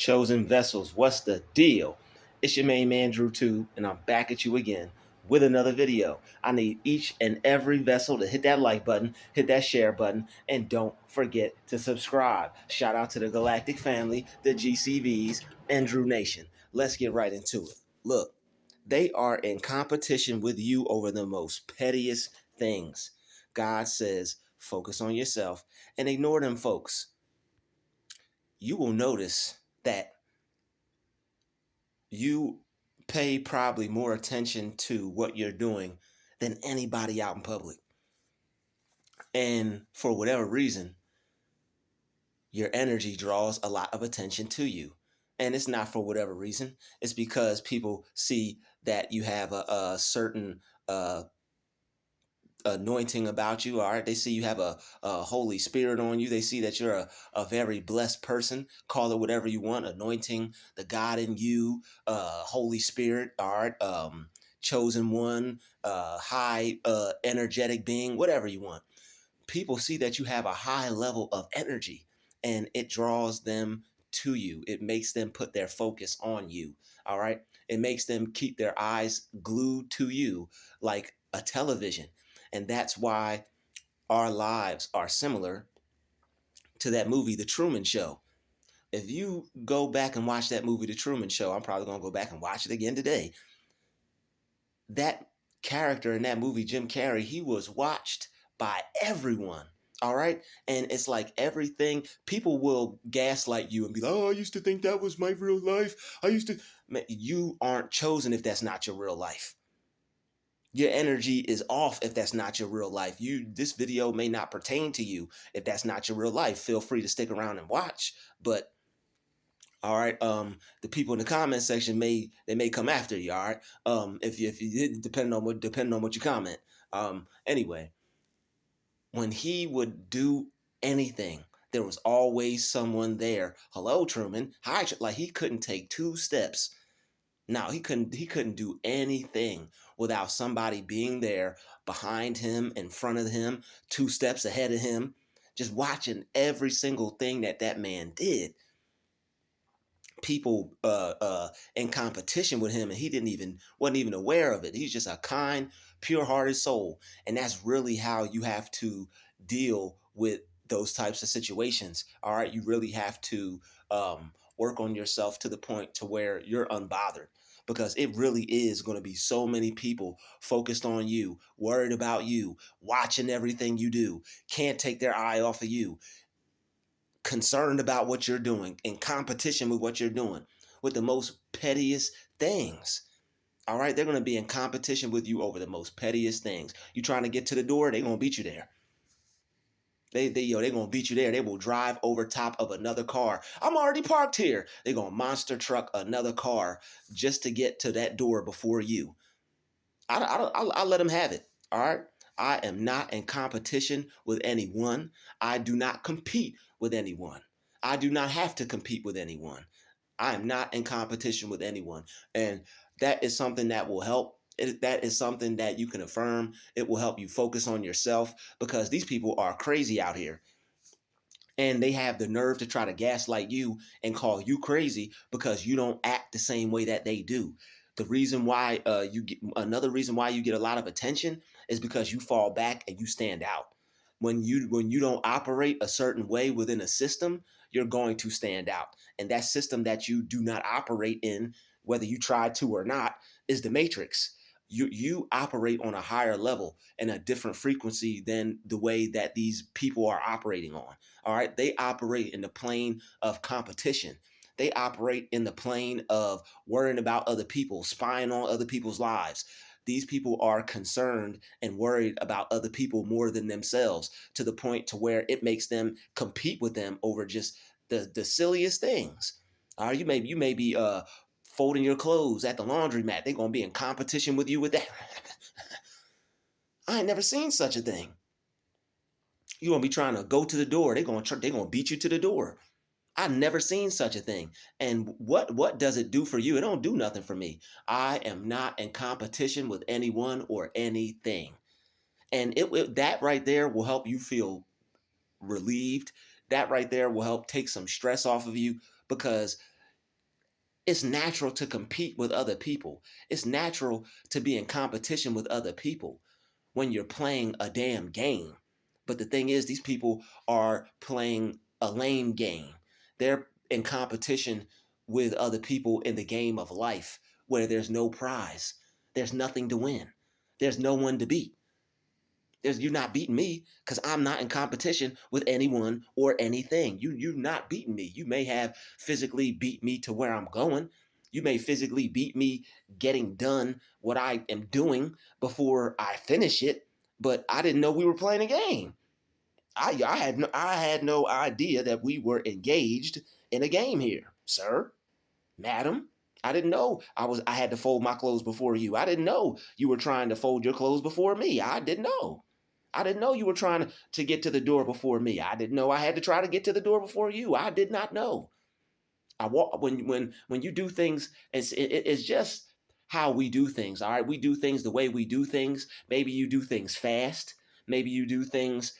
Chosen vessels, what's the deal? It's your main man, Drew Tube, and I'm back at you again with another video. I need each and every vessel to hit that like button, hit that share button, and don't forget to subscribe. Shout out to the Galactic family, the GCVs, and Drew Nation. Let's get right into it. Look, they are in competition with you over the most pettiest things. God says, focus on yourself and ignore them folks. You will notice that you pay probably more attention to what you're doing than anybody out in public. And for whatever reason, your energy draws a lot of attention to you. And it's not for whatever reason. It's because people see that you have a certain anointing about you. All right. They see you have a Holy Spirit on you. They see that you're a very blessed person. Call it whatever you want. Anointing, the God in you, Holy Spirit. All right. Chosen one, high energetic being, whatever you want. People see that you have a high level of energy and it draws them to you. It makes them put their focus on you. All right. It makes them keep their eyes glued to you like a television. And that's why our lives are similar to that movie, The Truman Show. If you go back and watch that movie, The Truman Show, I'm probably going to go back and watch it again today. That character in that movie, Jim Carrey, he was watched by everyone. All right. And it's like everything, people will gaslight you and be like, oh, I used to think that was my real life. Man, you aren't chosen if that's not your real life. Your energy is off if that's not your real life. This video may not pertain to you if that's not your real life. Feel free to stick around and watch. But all right, the people in the comment section may come after you. All right, if you depending on what you comment. Anyway, when he would do anything, there was always someone there. Hello, Truman. Hi, like he couldn't take 2 steps. No, he couldn't do anything without somebody being there behind him, in front of him, 2 steps ahead of him, just watching every single thing that man did. People in competition with him, and he wasn't even aware of it. He's just a kind, pure-hearted soul, and that's really how you have to deal with those types of situations. All right, you really have to work on yourself to the point to where you're unbothered, because it really is going to be so many people focused on you, worried about you, watching everything you do, can't take their eye off of you, concerned about what you're doing, in competition with what you're doing, with the most pettiest things. All right, they're going to be in competition with you over the most pettiest things. You trying to get to the door, they're going to beat you there. They're going to beat you there. They will drive over top of another car. I'm already parked here. They're going to monster truck another car just to get to that door before you. I'll let them have it. All right. I am not in competition with anyone. I do not compete with anyone. I do not have to compete with anyone. I am not in competition with anyone. And that is something that will help. That is something that you can affirm. It will help you focus on yourself, because these people are crazy out here. And they have the nerve to try to gaslight you and call you crazy because you don't act the same way that they do. The reason why another reason why you get a lot of attention is because you fall back and you stand out. When you don't operate a certain way within a system, you're going to stand out. And that system that you do not operate in, whether you try to or not, is the matrix. You operate on a higher level and a different frequency than the way that these people are operating on. All right. They operate in the plane of competition. They operate in the plane of worrying about other people, spying on other people's lives. These people are concerned and worried about other people more than themselves, to the point to where it makes them compete with them over just the silliest things. All right. You may be folding your clothes at the laundromat. They're going to be in competition with you with that. I ain't never seen such a thing. You're going to be trying to go to the door. They're going to beat you to the door. I've never seen such a thing. And what does it do for you? It don't do nothing for me. I am not in competition with anyone or anything. And that right there will help you feel relieved. That right there will help take some stress off of you, because It's natural to compete with other people. It's natural to be in competition with other people when you're playing a damn game. But the thing is, these people are playing a lame game. They're in competition with other people in the game of life where there's no prize. There's nothing to win. There's no one to beat. You're not beating me because I'm not in competition with anyone or anything. You're not beating me. You may have physically beat me to where I'm going. You may physically beat me getting done what I am doing before I finish it, but I didn't know we were playing a game. I had no idea that we were engaged in a game here, sir, madam. I didn't know I had to fold my clothes before you. I didn't know you were trying to fold your clothes before me. I didn't know. I didn't know you were trying to get to the door before me. I didn't know I had to try to get to the door before you. I did not know. I walk when you do things, it's just how we do things. All right, we do things the way we do things. Maybe you do things fast. Maybe you do things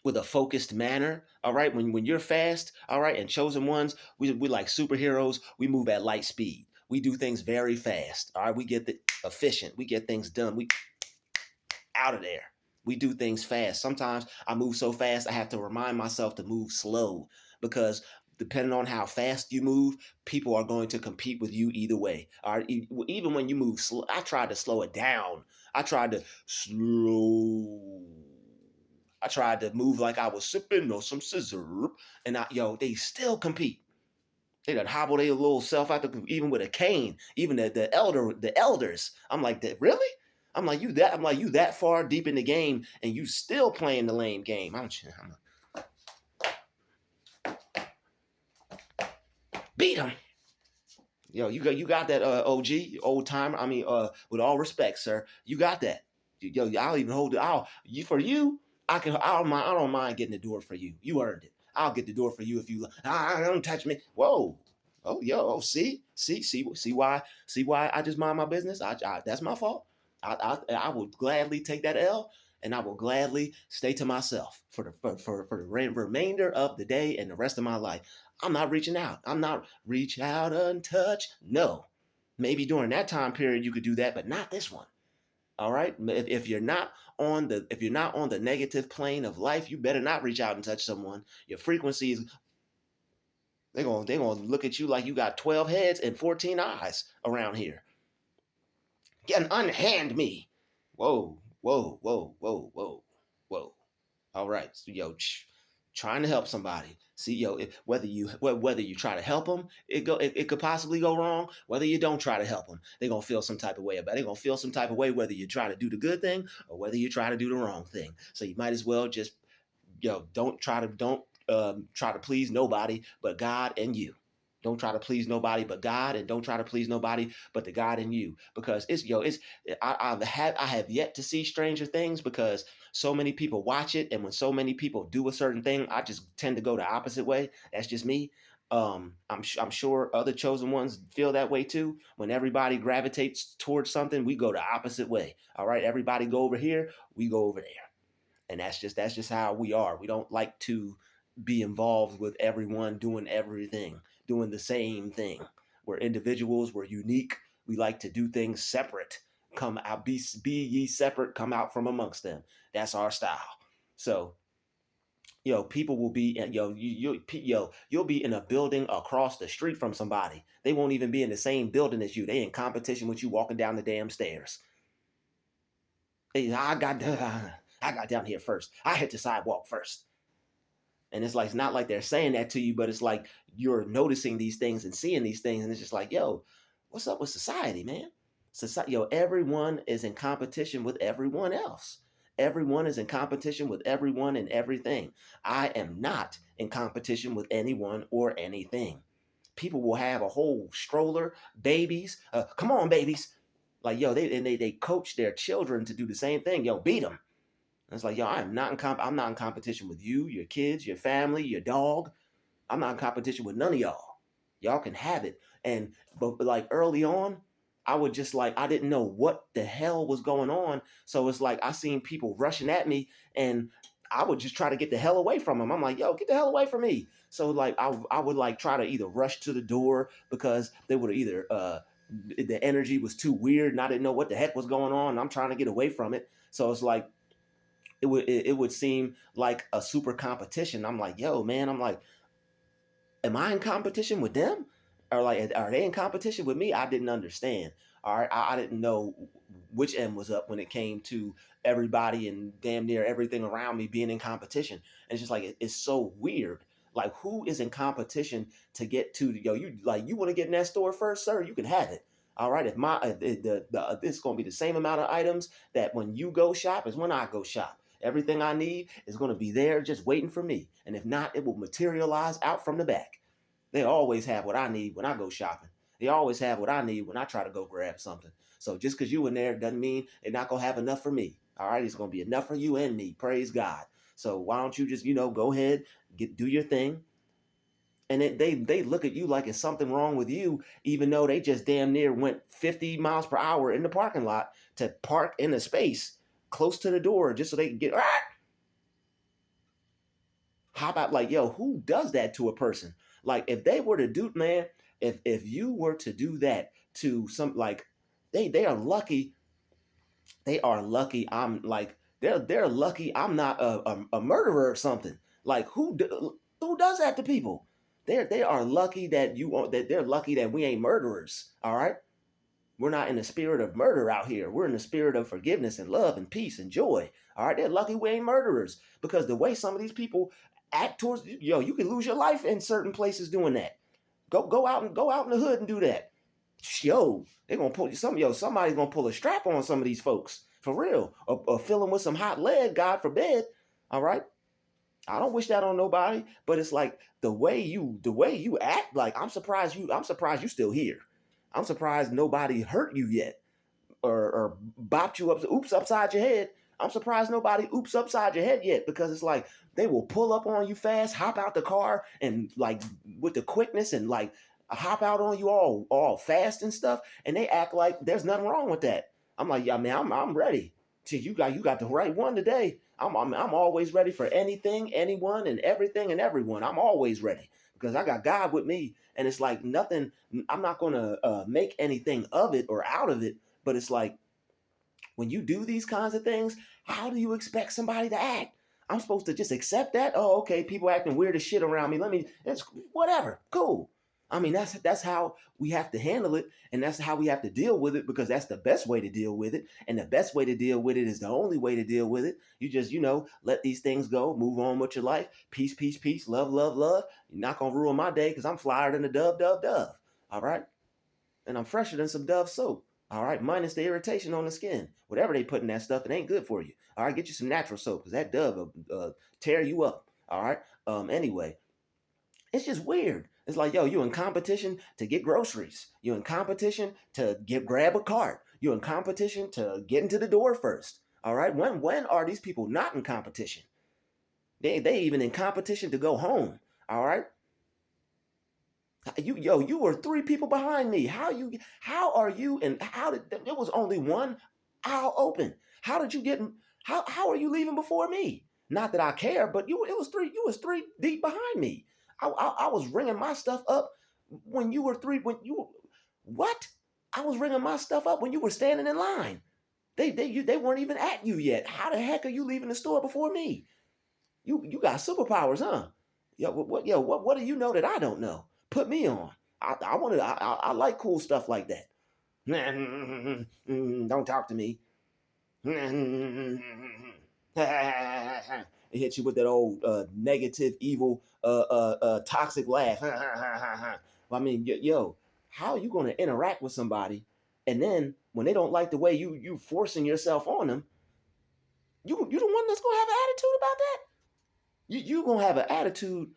with a focused manner. All right, when you're fast, all right, and chosen ones, we like superheroes. We move at light speed. We do things very fast. All right, we get the efficient. We get things done. We out of there. We do things fast. Sometimes I move so fast I have to remind myself to move slow because depending on how fast you move, people are going to compete with you either way. All right, even when you move slow, I tried to slow it down. I tried to slow. I tried to move like I was sipping on some scissor, and they still compete. They done hobble their little self out even with a cane. Even the elders. I'm like, that really? I'm like you that far deep in the game, and you still playing the lame game. Beat him. You got that OG old timer. I mean, with all respect, sir, you got that. I'll even hold it. For you. I don't mind getting the door for you. You earned it. I'll get the door for you if you. Don't touch me. Whoa. Oh, see why I just mind my business. That's my fault. I will gladly take that L, and I will gladly stay to myself for the remainder of the day and the rest of my life. I'm not reaching out. I'm not reach out untouched. No, maybe during that time period you could do that, but not this one. All right. If you're not on the negative plane of life, you better not reach out and touch someone. Your frequency is they're gonna look at you like you got 12 heads and 14 eyes around here. Get unhand me. Whoa, whoa, whoa, whoa, whoa, whoa. All right, so trying to help somebody. See, whether you try to help them, it could possibly go wrong. Whether you don't try to help them, they're gonna feel some type of way about it. They're gonna feel some type of way whether you try to do the good thing or whether you try to do the wrong thing. So you might as well just don't try to please nobody but God and you. Don't try to please nobody but God, and don't try to please nobody but the God in you. Because I have yet to see Stranger Things because so many people watch it, and when so many people do a certain thing, I just tend to go the opposite way. That's just me. I'm sure other chosen ones feel that way too. When everybody gravitates towards something, we go the opposite way. All right, everybody go over here, we go over there, and that's just how we are. We don't like to be involved with everyone doing everything, doing the same thing. We're individuals, we're unique. We like to do things separate. Come out, be ye separate, come out from amongst them. That's our style. So people will be you'll be in a building across the street from somebody. They won't even be in the same building as you. They in competition with you walking down the damn stairs. Hey, I got down here first. I hit the sidewalk first. And it's not like they're saying that to you, but it's like you're noticing these things and seeing these things, and it's just like, what's up with society, man? Society, everyone is in competition with everyone else. Everyone is in competition with everyone and everything. I am not in competition with anyone or anything. People will have a whole stroller, babies. Come on, babies. Like, they coach their children to do the same thing. Beat them. And it's like, I'm not in competition with you, your kids, your family, your dog. I'm not in competition with none of y'all. Y'all can have it. But like early on, I would just I didn't know what the hell was going on. So it's like I seen people rushing at me, and I would just try to get the hell away from them. I'm like, yo, get the hell away from me. So like I would like try to either rush to the door because they would either the energy was too weird and I didn't know what the heck was going on. And I'm trying to get away from it. So it's like it would seem like a super competition. I'm like, yo, man, I'm like, am I in competition with them? Or like, are they in competition with me? I didn't understand. All right, I didn't know which end was up when it came to everybody and damn near everything around me being in competition. And it's just like it's so weird. Like, who is in competition to get to the, yo? You like you want to get in that store first, sir? You can have it. All right, if my it's gonna be the same amount of items that when you go shop is when I go shop. Everything I need is going to be there just waiting for me. And if not, it will materialize out from the back. They always have what I need when I go shopping. They always have what I need when I try to go grab something. So just because you in there doesn't mean they're not going to have enough for me. All right, it's going to be enough for you and me. Praise God. So why don't you just, go ahead, do your thing. And they look at you like it's something wrong with you, even though they just damn near went 50 miles per hour in the parking lot to park in a space close to the door just so they can get, how about like, yo, who does that to a person? Like if they were to do, man, if you were to do that to some, like they are lucky. They are lucky. I'm like they're lucky. I'm not a murderer or something. Like who does that to people? They are lucky that that they're lucky that we ain't murderers. All right. We're not in the spirit of murder out here. We're in the spirit of forgiveness and love and peace and joy. All right, they're lucky we ain't murderers because the way some of these people act towards, you can lose your life in certain places doing that. Go out in the hood and do that. Yo, they're gonna pull somebody's gonna pull a strap on some of these folks for real, or fill them with some hot lead. God forbid. All right. I don't wish that on nobody, but it's like the way you act. Like I'm surprised you still here. I'm surprised nobody hurt you yet or bopped you oops upside your head. I'm surprised nobody oops upside your head yet because it's like they will pull up on you fast, hop out the car, and like with the quickness and like hop out on you all fast and stuff, and they act like there's nothing wrong with that. I'm like, yeah, man, I'm ready. See, you got the right one today. I'm always ready for anything, anyone, and everything and everyone. I'm always ready because I got God with me, and it's like nothing. I'm not gonna make anything of it or out of it, but it's like when you do these kinds of things, how do you expect somebody to act? I'm supposed to just accept that? Oh, okay, people acting weird as shit around me. It's whatever, cool. I mean, that's how we have to handle it, and that's how we have to deal with it because that's the best way to deal with it, and the best way to deal with it is the only way to deal with it. You just, let these things go, move on with your life. Peace, peace, peace, love, love, love. You're not gonna ruin my day because I'm flyer than a dove, dove, dove. All right, and I'm fresher than some Dove soap. All right, minus the irritation on the skin. Whatever they put in that stuff, it ain't good for you. All right, get you some natural soap because that Dove will tear you up. All right. Anyway, it's just weird. It's like, yo, you in competition to get groceries. You in competition to grab a cart. You in competition to get into the door first. All right. When are these people not in competition? They even in competition to go home. All right. You were three people behind me. How are you and how did there was only one aisle open? How did you get how are you leaving before me? Not that I care, but you was three deep behind me. I was ringing my stuff up when you were what? I was ringing my stuff up when you were standing in line. They weren't even at you yet. How the heck are you leaving the store before me? You got superpowers, huh? What do you know that I don't know? Put me on. I like cool stuff like that. Don't talk to me. It hits you with that old negative, evil, toxic laugh. I mean, how are you going to interact with somebody, and then when they don't like the way you forcing yourself on them, you the one that's gonna have an attitude about that? You gonna have an attitude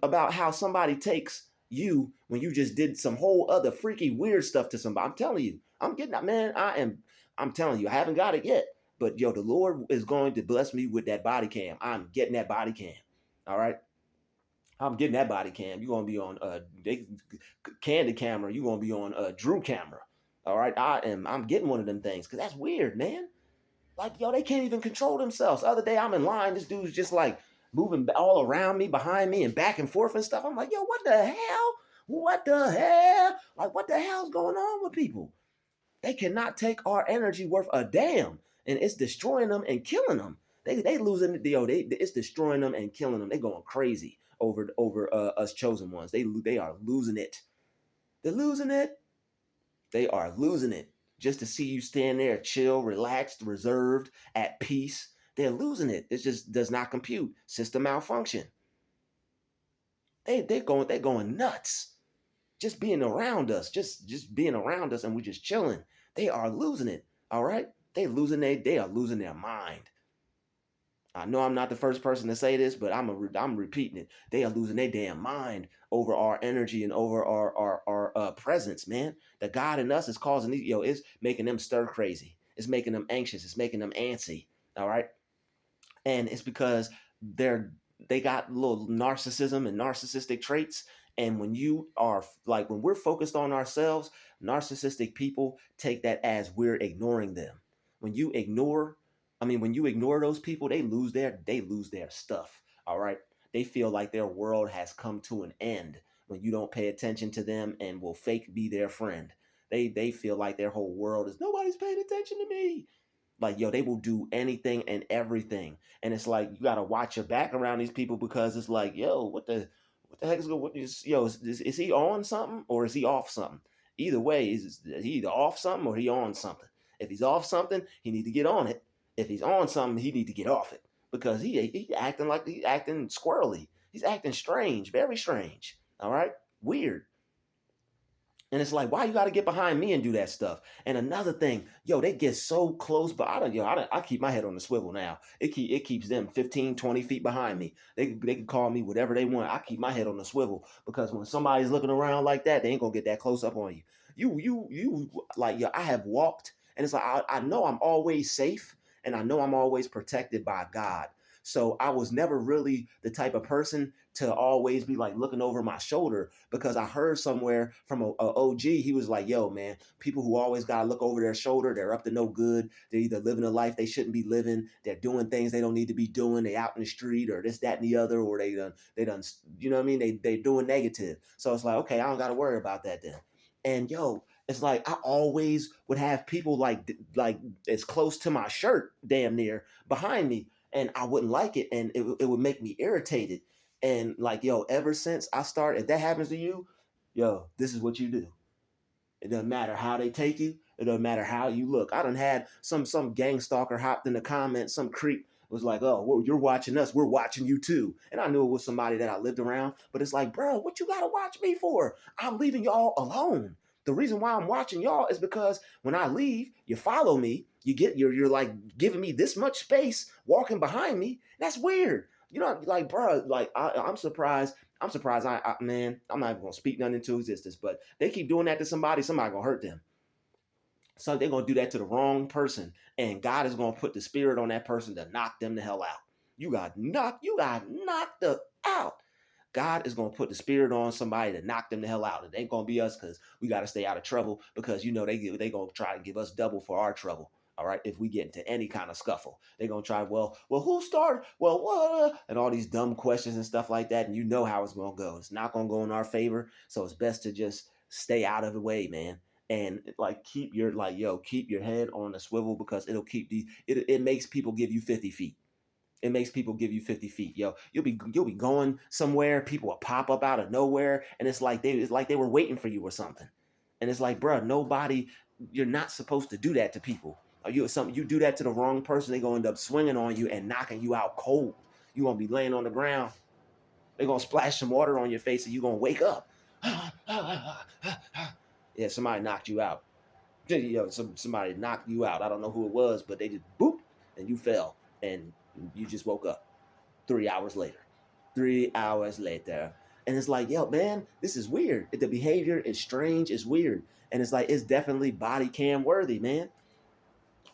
about how somebody takes you when you just did some whole other freaky weird stuff to somebody. I'm telling you, I'm getting that, man. I'm telling you, I haven't got it yet, but the Lord is going to bless me with that body cam. I'm getting that body cam. All right, I'm getting that body cam. You're gonna be on Candy camera. You're gonna be on Drew camera. All right, I'm getting one of them things because that's weird, man. Like, yo, they can't even control themselves. The other day, I'm in line. This dude's just like moving all around me, behind me, and back and forth and stuff. I'm like, yo, what the hell? What the hell? Like, what the hell's going on with people? They cannot take our energy worth a damn, and it's destroying them and killing them. They losing it. It's destroying them and killing them. They going crazy over us chosen ones. They are losing it. They're losing it. They are losing it. Just to see you stand there, chill, relaxed, reserved, at peace. They're losing it. It just does not compute. System malfunction. They're going nuts. Just being around us, just being around us, and we're just chilling. They are losing it. All right, they are losing their mind. I know I'm not the first person to say this, but I'm repeating it. They are losing their damn mind over our energy and over our presence, man. The God in us is causing these, it's making them stir crazy. It's making them anxious. It's making them antsy. All right, and it's because they got little narcissism and narcissistic traits. And when we're focused on ourselves, narcissistic people take that as we're ignoring them. When you ignore those people, they lose their stuff. All right. They feel like their world has come to an end when you don't pay attention to them and will fake be their friend. They feel like their whole world is nobody's paying attention to me. Like, yo, they will do anything and everything. And it's like, you got to watch your back around these people, because it's like, yo, what the heck is going, is he on something or is he off something? Either way, is he either off something or he on something. If he's off something, he need to get on it. If he's on something, he need to get off it, because he's acting squirrely. He's acting strange, very strange. All right. Weird. And it's like, why you got to get behind me and do that stuff? And another thing, yo, they get so close, but I keep my head on the swivel now. It keeps them 15, 20 feet behind me. They can call me whatever they want. I keep my head on the swivel, because when somebody's looking around like that, they ain't gonna get that close up on you. You like, yo, I have walked, and it's like, I know I'm always safe, and I know I'm always protected by God. So I was never really the type of person to always be like looking over my shoulder, because I heard somewhere from a OG, he was like, yo, man, people who always got to look over their shoulder, they're up to no good. They're either living a life they shouldn't be living. They're doing things they don't need to be doing. They out in the street or this, that, and the other, or they done, you know what I mean? They doing negative. So it's like, okay, I don't got to worry about that then. And yo, it's like, I always would have people like as close to my shirt, damn near behind me, and I wouldn't like it, and it would make me irritated. And like, yo, ever since I started, if that happens to you, yo, this is what you do. It doesn't matter how they take you. It doesn't matter how you look. I done had some gang stalker hopped in the comments. Some creep was like, "Oh, well, you're watching us. We're watching you too." And I knew it was somebody that I lived around. But it's like, bro, what you gotta watch me for? I'm leaving y'all alone. The reason why I'm watching y'all is because when I leave, you follow me. You're like giving me this much space, walking behind me. That's weird. You know, like, bro, like I'm surprised. I'm surprised. Man, I'm not even gonna speak nothing into existence, but they keep doing that to somebody gonna hurt them. So they're gonna do that to the wrong person, and God is gonna put the spirit on that person to knock them the hell out. You got knocked out. God is gonna put the spirit on somebody to knock them the hell out. It ain't gonna be us, because we gotta stay out of trouble, because they gonna try to give us double for our trouble. All right, if we get into any kind of scuffle, they're gonna try, well, who started? Well, what? And all these dumb questions and stuff like that, and you know how it's gonna go. It's not gonna go in our favor, so it's best to just stay out of the way, man. And like, keep your head on the swivel, because it makes people give you 50 feet. It makes people give you 50 feet. Yo, you'll be going somewhere, people will pop up out of nowhere, and it's like they were waiting for you or something. And it's like, bro, you're not supposed to do that to people. You do that to the wrong person, they're gonna end up swinging on you and knocking you out cold. You're gonna be laying on the ground. They're gonna splash some water on your face, and you're gonna wake up. Yeah, somebody knocked you out. Somebody knocked you out. I don't know who it was, but they just boop, and you fell, and you just woke up 3 hours later. 3 hours later. And it's like, yo, man, this is weird. The behavior is strange, it's weird. And it's like, it's definitely body cam worthy, man.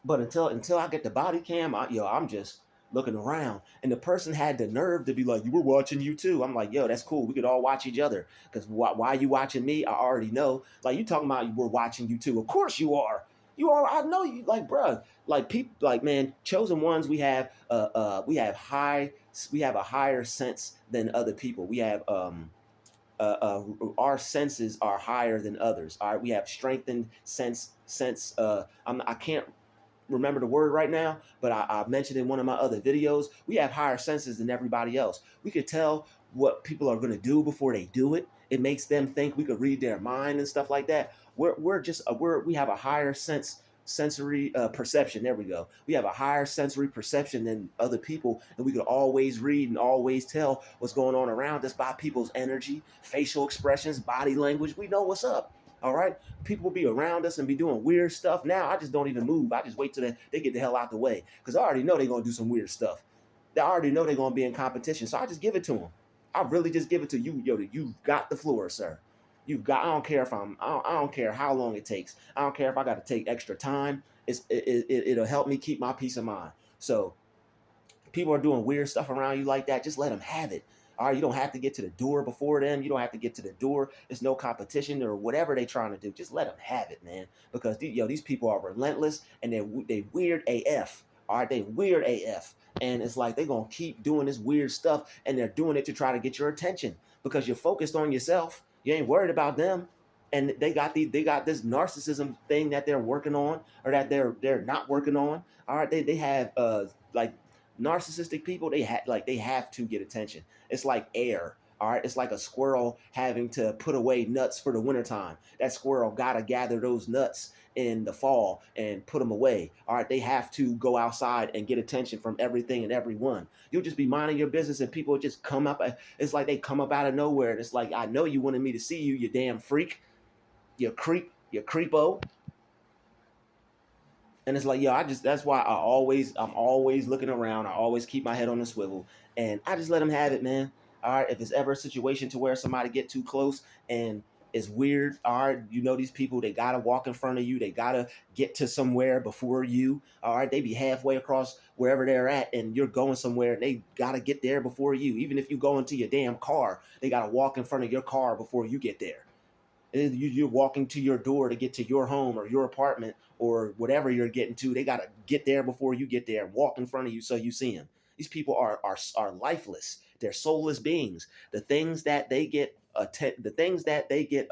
But until I get the body cam, I'm just looking around. And the person had the nerve to be like, you were watching you too. I'm like, yo, that's cool. We could all watch each other. Because why are you watching me? I already know. Like, you talking about we're watching you too. Of course you are. You all, I know you, like, bruh, like people, like, man, chosen ones. We have a higher sense than other people. We have our senses are higher than others. All right, we have strengthened sense. I can't remember the word right now, but I mentioned in one of my other videos, we have higher senses than everybody else. We could tell what people are going to do before they do it. It makes them think. We could read their mind and stuff like that. We have a higher sensory perception. There we go. We have a higher sensory perception than other people, and we could always read and always tell what's going on around us by people's energy, facial expressions, body language. We know what's up. All right, people will be around us and be doing weird stuff. Now I just don't even move. I just wait till they get the hell out the way, because I already know they're gonna do some weird stuff. They already know they're gonna be in competition, so I just give it to them. I really just give it to you, Yoda. You've got the floor, sir. You've got. I don't care if I don't care how long it takes. I don't care if I got to take extra time. It'll help me keep my peace of mind. So people are doing weird stuff around you like that, just let them have it. All right, you don't have to get to the door before them. You don't have to get to the door. It's no competition or whatever they're trying to do. Just let them have it, man. Because these people are relentless and they weird AF. All right, they weird AF, and it's like they're gonna keep doing this weird stuff, and they're doing it to try to get your attention because you're focused on yourself. You ain't worried about them, and they got this narcissism thing that they're working on or that they're not working on. All right, they have like narcissistic people, they have to get attention. It's like air. All right, it's like a squirrel having to put away nuts for the wintertime. That squirrel gotta gather those nuts in the fall and put them away. All right, they have to go outside and get attention from everything and everyone. You'll just be minding your business and people just come up. It's like they come up out of nowhere. And it's like, I know you wanted me to see you, you damn freak, you creepo. And it's like, yo, that's why I'm always looking around. I always keep my head on the swivel, and I just let them have it, man. All right, if it's ever a situation to where somebody get too close and it's weird, all right, these people, they gotta walk in front of you, they gotta get to somewhere before you. All right, they be halfway across wherever they're at, and you're going somewhere, and they gotta get there before you. Even if you go into your damn car, they gotta walk in front of your car before you get there. You're walking to your door to get to your home or your apartment or whatever you're getting to. They got to get there before you get there, walk in front of you so you see them. These people are lifeless. They're soulless beings. The things that they get the things that they get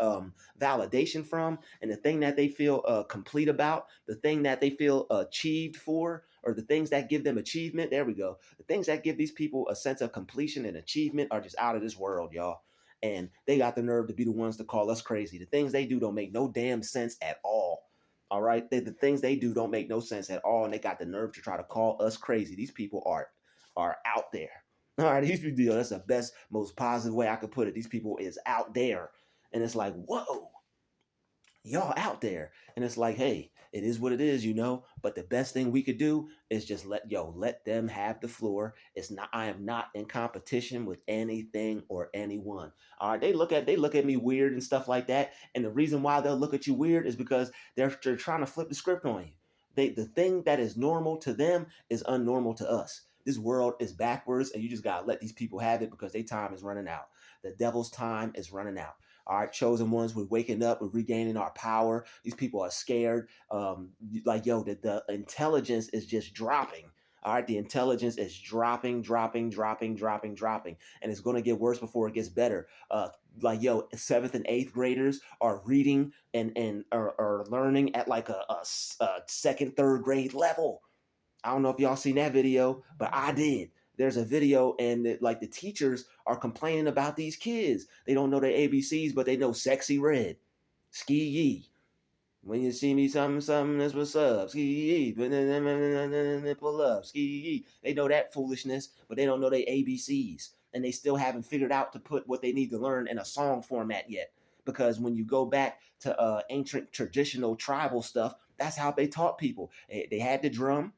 validation from, and the thing that they feel complete about, the thing that they feel achieved for, or the things that give them achievement. There we go. The things that give these people a sense of completion and achievement are just out of this world, y'all. And they got the nerve to be the ones to call us crazy. The things they do don't make no damn sense at all. All right, the things they do don't make no sense at all, and they got the nerve to try to call us crazy. These people are out there. All right, these people. That's the best, most positive way I could put it. These people is out there, and it's like, whoa, y'all out there. And it's like, hey, it is what it is. But the best thing we could do is just let them have the floor. I am not in competition with anything or anyone. All right, they look at me weird and stuff like that. And the reason why they'll look at you weird is because they're trying to flip the script on you. The thing that is normal to them is unnormal to us. This world is backwards, and you just gotta let these people have it because their time is running out. The devil's time is running out. Our chosen ones, we're waking up, we're regaining our power. These people are scared. The intelligence is just dropping. All right, the intelligence is dropping, dropping, and it's going to get worse before it gets better. Seventh and eighth graders are reading and are learning at like a second, third grade level. I don't know if y'all seen that video, but I did. There's a video, and the teachers are complaining about these kids. They don't know their ABCs, but they know sexy red, ski yee. When you see me, something, that's what's up. Ski yee, pull up, ski yee. They know that foolishness, but they don't know their ABCs, and they still haven't figured out to put what they need to learn in a song format yet. Because when you go back to ancient traditional tribal stuff, that's how they taught people. They had the drum.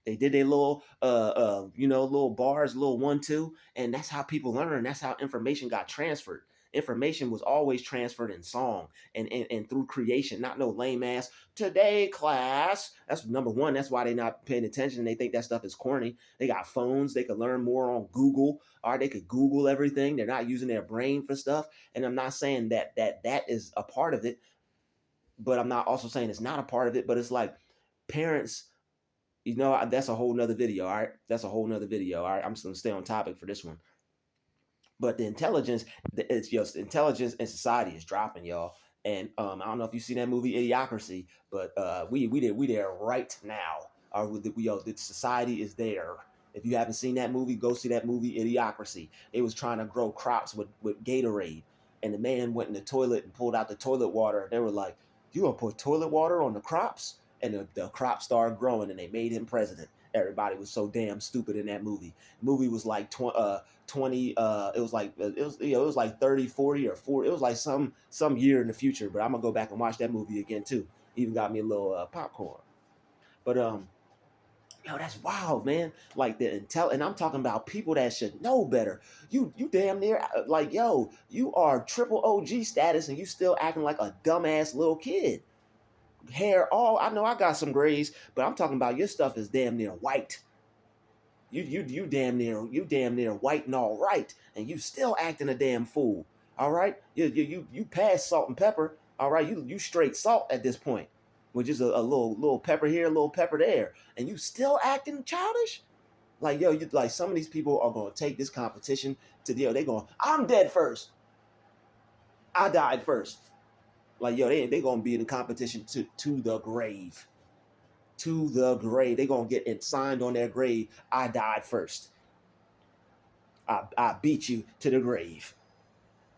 They did their little bars, little 1 2, and that's how people learn. That's how information got transferred. Information was always transferred in song and through creation, not no lame ass today class. That's number one. That's why they not paying attention. They think that stuff is corny. They got phones. They can learn more on Google. Or they could Google everything. They're not using their brain for stuff. And I'm not saying that is a part of it. but I'm not also saying it's not a part of it. But it's like parents, that's a whole nother video. All right, that's a whole nother video. All right, I'm just gonna stay on topic for this one. But the intelligence, it's just intelligence in society is dropping, y'all. And I don't know if you seen that movie Idiocracy, but we there right now. The society is there. If you haven't seen that movie, go see that movie Idiocracy. They was trying to grow crops with Gatorade, and the man went in the toilet and pulled out the toilet water. They were like, "You gonna put toilet water on the crops?" And the crops started growing, and they made him president. Everybody was so damn stupid in that movie. The movie was like 20 it was like it was like 30 40 or 40, it was like some year in the future, but I'm gonna go back and watch that movie again too. Even got me a little popcorn. But that's wild, man. Like the intel, and I'm talking about people that should know better. You damn near like, yo, you are triple OG status and you still acting like a dumbass little kid. Hair all, I know I got some grays, but I'm talking about your stuff is damn near white. You damn near white and all right, and you still acting a damn fool. All right, you pass salt and pepper. All right, you straight salt at this point, which is a little pepper here, a little pepper there, and you still acting childish. Like, yo, you like, some of these people are gonna take this competition to they going, I'm dead first, I died first. Like, yo, they gonna be in the competition to the grave. To the grave. They gonna get it signed on their grave. I died first. I beat you to the grave.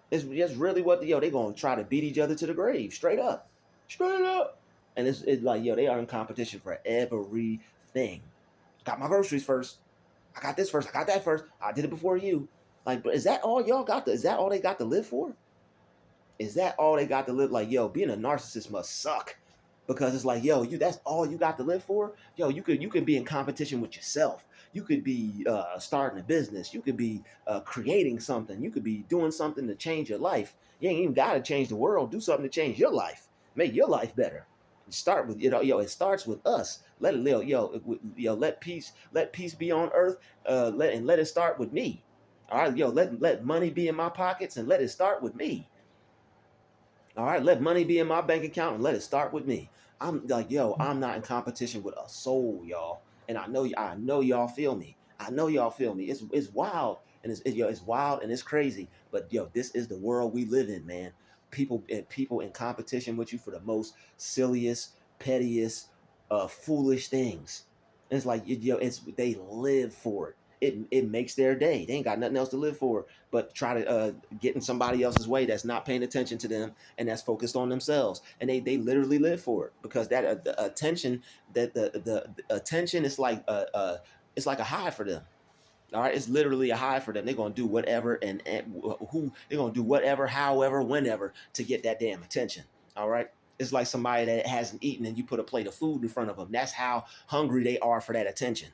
It's just really what they gonna try to beat each other to the grave, straight up, straight up. And it's like, yo, they are in competition for everything. Got my groceries first. I got this first. I got that first. I did it before you. Like, but is that all y'all got? Is that all they got to live for? Is that all they got to live? Like, yo, being a narcissist must suck, because it's like, yo, that's all you got to live for. Yo, you could be in competition with yourself. You could be starting a business. You could be creating something. You could be doing something to change your life. You ain't even got to change the world. Do something to change your life. Make your life better. Start with, yo. It starts with us. Let it, let peace be on earth. Let it start with me. All right, yo. Let money be in my pockets and let it start with me. All right, let money be in my bank account and let it start with me. I'm like, yo, I'm not in competition with a soul, y'all. And I know y'all feel me. I know y'all feel me. It's wild, and it's wild and it's crazy. But yo, this is the world we live in, man. People in competition with you for the most silliest, pettiest, foolish things. And it's like, they live for it. It makes their day. They ain't got nothing else to live for but try to get in somebody else's way that's not paying attention to them and that's focused on themselves. And they literally live for it, because that the attention, that the attention is like it's like a high for them. All right, it's literally a high for them. They're gonna do whatever and who they're gonna do whatever, however, whenever to get that damn attention. All right. It's like somebody that hasn't eaten and you put a plate of food in front of them. That's how hungry they are for that attention.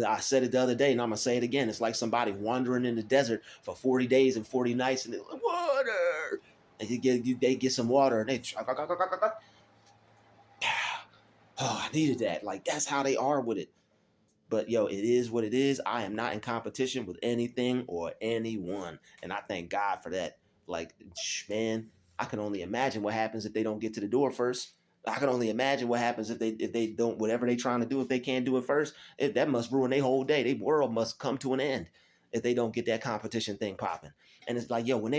I said it the other day, and I'm gonna say it again. It's like somebody wandering in the desert for 40 days and 40 nights, and they're like, water. And they get some water, and they, oh, I needed that. Like, that's how they are with it. But yo, it is what it is. I am not in competition with anything or anyone, and I thank God for that. Like, man, I can only imagine what happens if they don't get to the door first. I can only imagine what happens if they don't, whatever they trying to do, if they can't do it first. If that must ruin their whole day. Their world must come to an end if they don't get that competition thing popping. And it's like, yo, when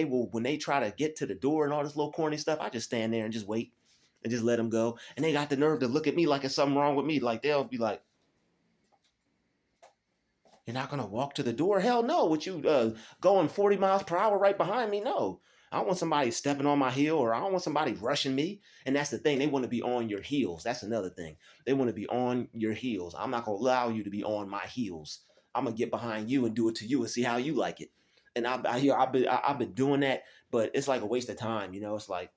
they try to get to the door and all this little corny stuff, I just stand there and just wait and just let them go. And they got the nerve to look at me like it's something wrong with me. Like, they'll be like, you're not gonna walk to the door? Hell no. With you going 40 miles per hour right behind me? No. I don't want somebody stepping on my heel, or I don't want somebody rushing me. And that's the thing. They want to be on your heels. That's another thing. They want to be on your heels. I'm not gonna allow you to be on my heels. I'm gonna get behind you and do it to you and see how you like it. And I've been doing that, but it's like a waste of time. It's like,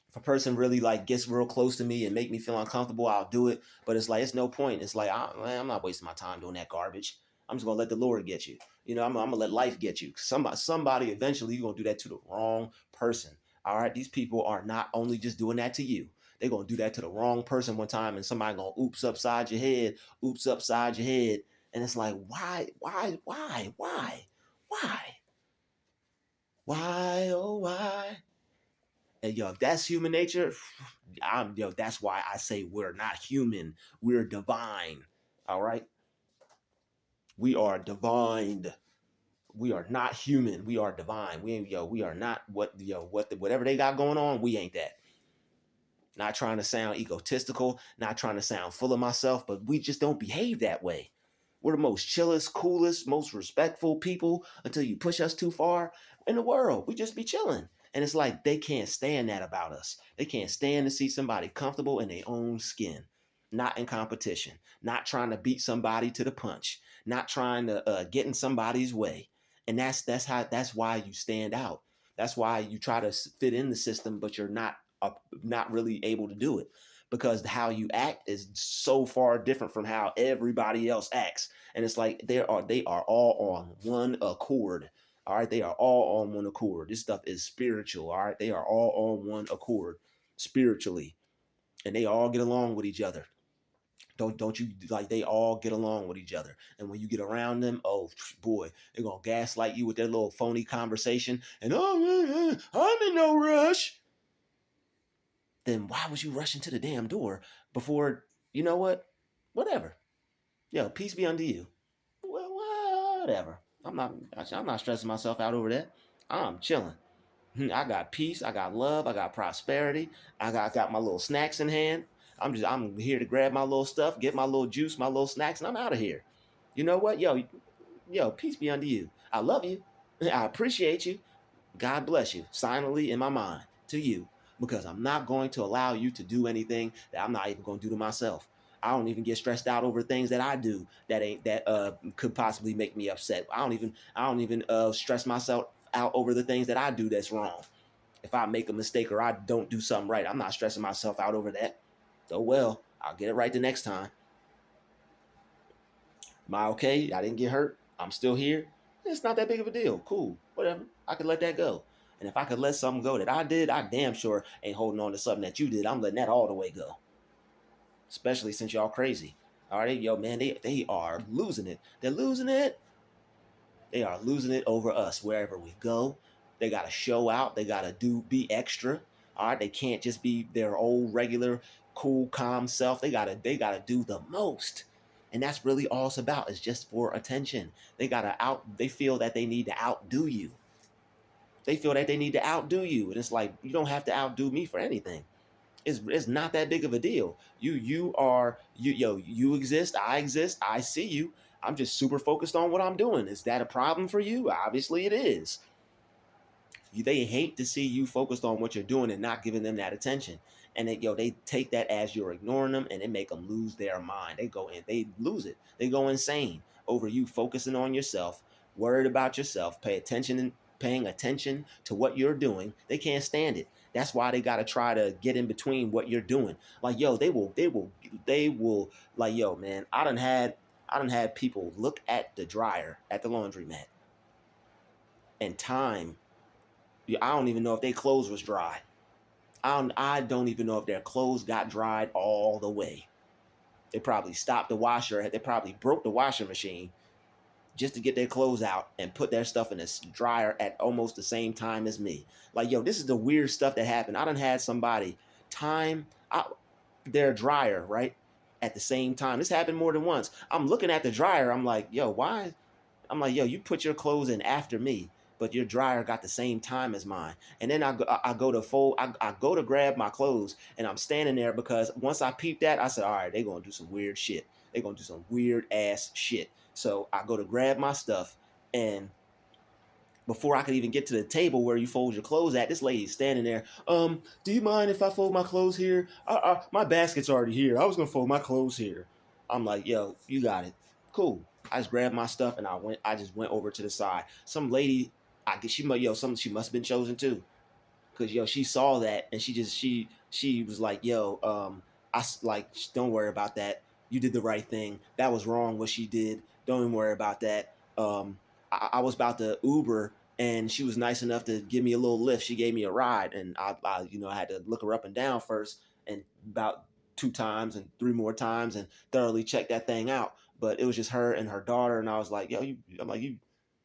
if a person really like gets real close to me and make me feel uncomfortable, I'll do it. But it's like, it's no point. It's like, I'm not wasting my time doing that garbage. I'm just gonna let the Lord get you. I'm gonna let life get you. Somebody eventually, you're gonna do that to the wrong person. All right, these people are not only just doing that to you. They're gonna do that to the wrong person one time, and somebody gonna oops upside your head, and it's like, why, oh why? And if that's human nature, that's why I say we're not human. We're divine. All right, we are divine. We are not human. We are divine. We are not whatever they got going on. We ain't that. Not trying to sound egotistical, not trying to sound full of myself, but we just don't behave that way. We're the most chillest, coolest, most respectful people until you push us too far in the world. We just be chilling. And it's like they can't stand that about us. They can't stand to see somebody comfortable in their own skin, not in competition, not trying to beat somebody to the punch, not trying to get in somebody's way. And that's why you stand out. That's why you try to fit in the system, but you're not really able to do it because how you act is so far different from how everybody else acts. And it's like they are all on one accord. All right, they are all on one accord. This stuff is spiritual. All right, they are all on one accord spiritually, and they all get along with each other. Don't you like they all get along with each other? And when you get around them, oh boy, they're gonna gaslight you with their little phony conversation. And oh, I'm in no rush. Then why was you rushing to the damn door before, you know what? Whatever. Yo, peace be unto you. Well, whatever. I'm not stressing myself out over that. I'm chilling. I got peace, I got love, I got prosperity. I got my little snacks in hand. I'm here to grab my little stuff, get my little juice, my little snacks, and I'm out of here. You know what? Yo, peace be unto you. I love you. I appreciate you. God bless you, silently in my mind to you, because I'm not going to allow you to do anything that I'm not even going to do to myself. I don't even get stressed out over things that I do that could possibly make me upset. I don't even stress myself out over the things that I do that's wrong. If I make a mistake or I don't do something right, I'm not stressing myself out over that. So well, I'll get it right the next time. Am I okay? I didn't get hurt. I'm still here. It's not that big of a deal. Cool. Whatever. I could let that go. And if I could let something go that I did, I damn sure ain't holding on to something that you did. I'm letting that all the way go. Especially since y'all crazy. All right, yo, man, they are losing it. They're losing it. They are losing it over us wherever we go. They got to show out. They got to be extra. All right, they can't just be their old regular cool calm self. They got to do the most. And that's really all it's about, is just for attention. They feel that they need to outdo you. They feel that they need to outdo you. And it's like, you don't have to outdo me for anything. It's not that big of a deal. You exist, I exist, I see you. I'm just super focused on what I'm doing. Is that a problem for you? Obviously it is. They hate to see you focused on what you're doing and not giving them that attention. And they take that as you're ignoring them, and it make them lose their mind. They lose it. They go insane over you focusing on yourself, worried about yourself, paying attention to what you're doing. They can't stand it. That's why they got to try to get in between what you're doing. Like, yo, they will like, yo, man, I done had people look at the dryer at the laundromat and time. I don't even know if their clothes was dry. I don't even know if their clothes got dried all the way. They probably stopped the washer. They probably broke the washing machine just to get their clothes out and put their stuff in the dryer at almost the same time as me. Like, yo, this is the weird stuff that happened. I done had somebody time their dryer, right? At the same time. This happened more than once. I'm looking at the dryer. I'm like, yo, why? I'm like, yo, you put your clothes in after me, but your dryer got the same time as mine. And then I go to fold, I go to grab my clothes, and I'm standing there because once I peeped that, I said, all right, they're going to do some weird shit. They're going to do some weird ass shit. So I go to grab my stuff, and before I could even get to the table where you fold your clothes at, this lady's standing there. Do you mind if I fold my clothes here? My basket's already here. I was gonna fold my clothes here. I'm like, yo, you got it. Cool. I just grabbed my stuff and I just went over to the side. Some lady, I guess she must have been chosen too, because she saw that and she was like, yo, don't worry about that. You did the right thing. That was wrong what she did. Don't even worry about that. I was about to Uber, and she was nice enough to give me a little lift. She gave me a ride, and I had to look her up and down first, and about 2 times and 3 more times, and thoroughly check that thing out. But it was just her and her daughter, and I was like, yo, I'm like, you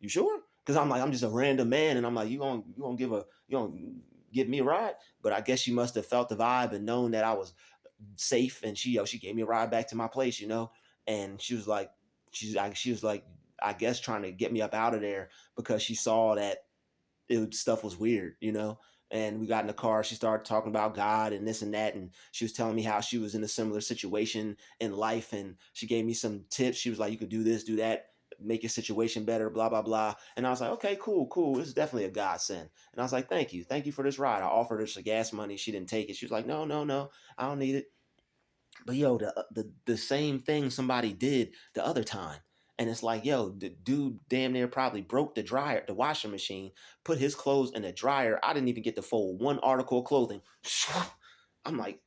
sure? Because I'm like, I'm just a random man, and I'm like, you gonna give a, give me a ride, but I guess she must have felt the vibe and known that I was safe, and she gave me a ride back to my place, and she was like, she was like, I guess trying to get me up out of there because she saw that stuff was weird. And we got in the car. She started talking about God and this and that, and she was telling me how she was in a similar situation in life, and she gave me some tips. She was like, "You could do this, do that, make your situation better, blah blah blah." And I was like, "Okay, cool, cool. This is definitely a godsend." And I was like, thank you for this ride." I offered her some gas money. She didn't take it. She was like, "No, no, no, I don't need it." But yo, the same thing somebody did the other time. And it's like, yo, the dude damn near probably broke the washing machine, put his clothes in the dryer. I didn't even get to fold one article of clothing. I'm like,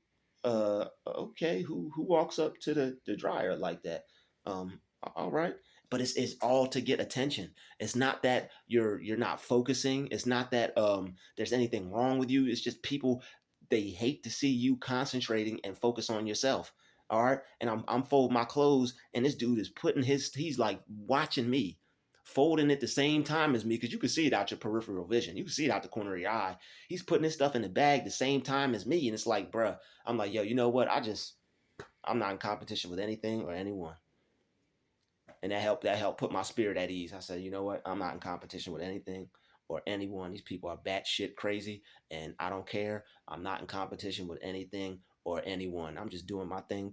okay, who walks up to the dryer like that? All right. But it's all to get attention. It's not that you're not focusing. It's not that there's anything wrong with you. It's just people, they hate to see you concentrating and focus on yourself. All right. And I'm folding my clothes, and this dude is he's like watching me folding at the same time as me, because you can see it out your peripheral vision. You can see it out the corner of your eye. He's putting his stuff in the bag the same time as me. And it's like, bruh, I'm like, yo, you know what? I'm not in competition with anything or anyone. And that helped put my spirit at ease. I said, you know what? I'm not in competition with anything or anyone. These people are batshit crazy, and I don't care. I'm not in competition with anything or anyone. I'm just doing my thing,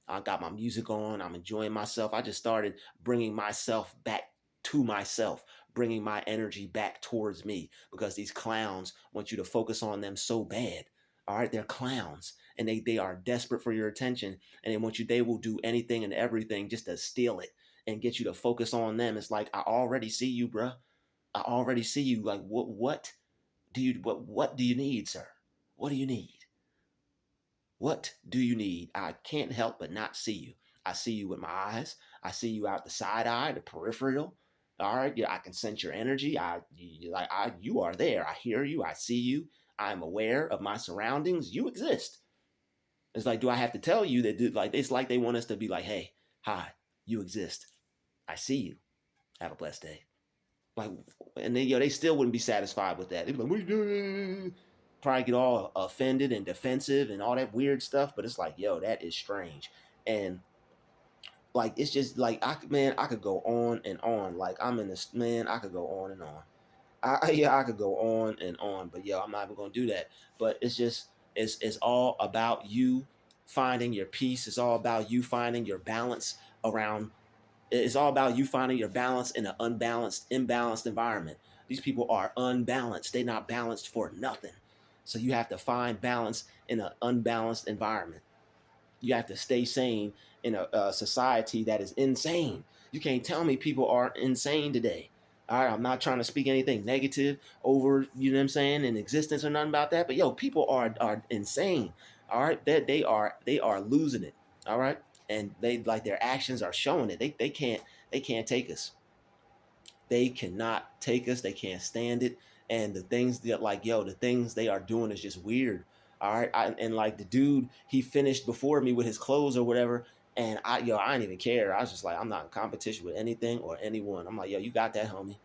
I got my music on. I'm enjoying myself. I just started bringing myself back to myself, bringing my energy back towards me, because these clowns want you to focus on them so bad. All right, they're clowns, and they are desperate for your attention, and they will do anything and everything just to steal it and get you to focus on them. It's like, I already see you, bruh. I already see you. Like, what do you need, sir? What do you need? What do you need? I can't help but not see you. I see you with my eyes. I see you out the side eye, the peripheral. All right, yeah, I can sense your energy. You are there. I hear you. I see you. I'm aware of my surroundings. You exist. It's like, do I have to tell you that? Like, it's like they want us to be like, hey, hi, you exist. I see you. Have a blessed day. Like, and then they still wouldn't be satisfied with that. They'd be like, what are you doing? Probably get all offended and defensive and all that weird stuff. But it's like, yo, that is strange. And like, it's just like, I could go on and on. Like, I'm in this, man, I could go on and on. I could go on and on, but yo, I'm not even gonna do that. But it's just, it's all about you finding your peace. It's all about you finding your balance around. It's all about you finding your balance in an imbalanced environment. These people are unbalanced. They're not balanced for nothing. So you have to find balance in an unbalanced environment. You have to stay sane in a society that is insane. You can't tell me people are insane today. All right, I'm not trying to speak anything negative over, you know what I'm saying, in existence or nothing about that. But yo, people are insane. All right, they are losing it. All right, and they, like, their actions are showing it. They can't take us. They cannot take us. They can't stand it. And the things that, like, yo, the things they are doing is just weird. All right. And like, the dude, he finished before me with his clothes or whatever. And I didn't even care. I was just like, I'm not in competition with anything or anyone. I'm like, yo, you got that, homie.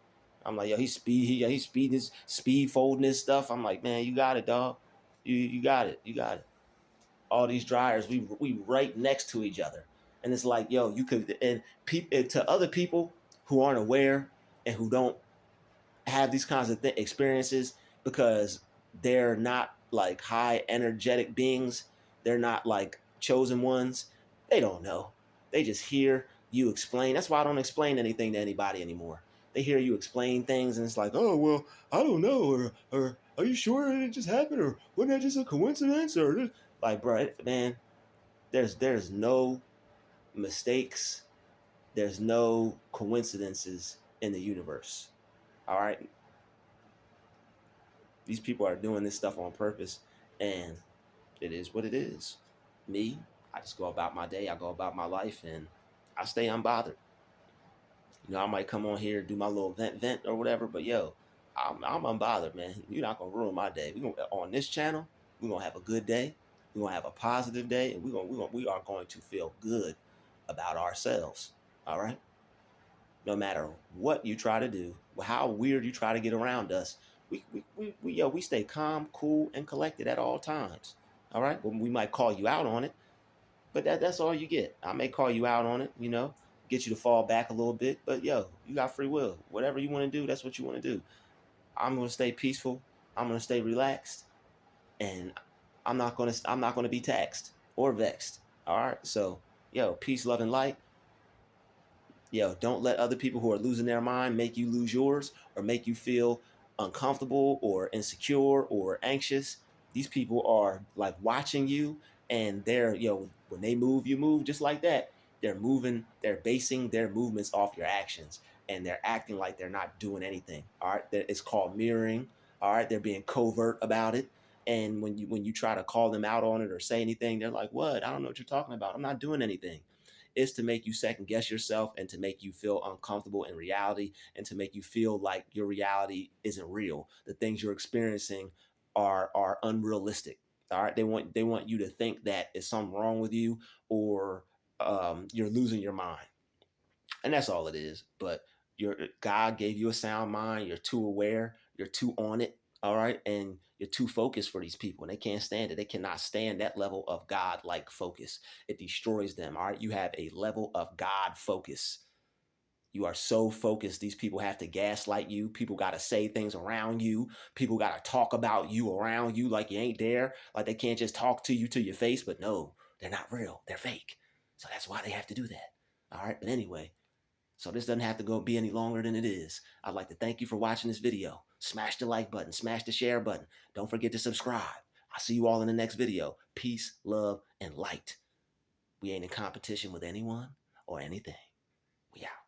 I'm like, yo, he's speed folding his stuff. I'm like, man, you got it, dog. You got it. You got it. All these dryers, we right next to each other. And it's like, yo, you could, and to other people who aren't aware and who don't have these kinds of experiences, because they're not like high energetic beings, they're not like chosen ones, they don't know. They just hear you explain. That's why I don't explain anything to anybody anymore. They hear you explain things, and it's like, oh, well, I don't know, or are you sure it just happened, or wasn't that just a coincidence, or like, bro, man, there's no mistakes, there's no coincidences in the universe. All right, these people are doing this stuff on purpose, and it is what it is. Me, I just go about my day, I go about my life, and I stay unbothered. I might come on here, do my little vent or whatever, but yo, I'm unbothered, man. You're not gonna ruin my day. We gonna on this channel, we're gonna have a good day. We're gonna have a positive day, and we are going to feel good about ourselves. All right. No matter what you try to do, how weird you try to get around us, we stay calm, cool, and collected at all times. All right. Well, we might call you out on it, but that's all you get. I may call you out on it, get you to fall back a little bit, but you got free will. Whatever you want to do, that's what you want to do. I'm gonna stay peaceful. I'm gonna stay relaxed, and I'm not gonna be taxed or vexed. All right. So peace, love, and light. Don't let other people who are losing their mind make you lose yours or make you feel uncomfortable or insecure or anxious. These people are like watching you, and when they move, you move just like that. They're basing their movements off your actions, and they're acting like they're not doing anything. All right. It's called mirroring. All right. They're being covert about it. And when you try to call them out on it or say anything, they're like, "What? I don't know what you're talking about. I'm not doing anything." Is to make you second guess yourself and to make you feel uncomfortable in reality and to make you feel like your reality isn't real. The things you're experiencing are unrealistic. All right. They want you to think that there's something wrong with you or you're losing your mind. And that's all it is. But your God gave you a sound mind. You're too aware. You're too on it. All right. And you're too focused for these people. And they can't stand it. They cannot stand that level of God like focus. It destroys them. All right. You have a level of God focus. You are so focused. These people have to gaslight you. People got to say things around you. People got to talk about you around you like you ain't there. Like they can't just talk to you to your face. But no, they're not real. They're fake. So that's why they have to do that. All right. But anyway, so this doesn't have to go be any longer than it is. I'd like to thank you for watching this video. Smash the like button, smash the share button. Don't forget to subscribe. I'll see you all in the next video. Peace, love, and light. We ain't in competition with anyone or anything. We out.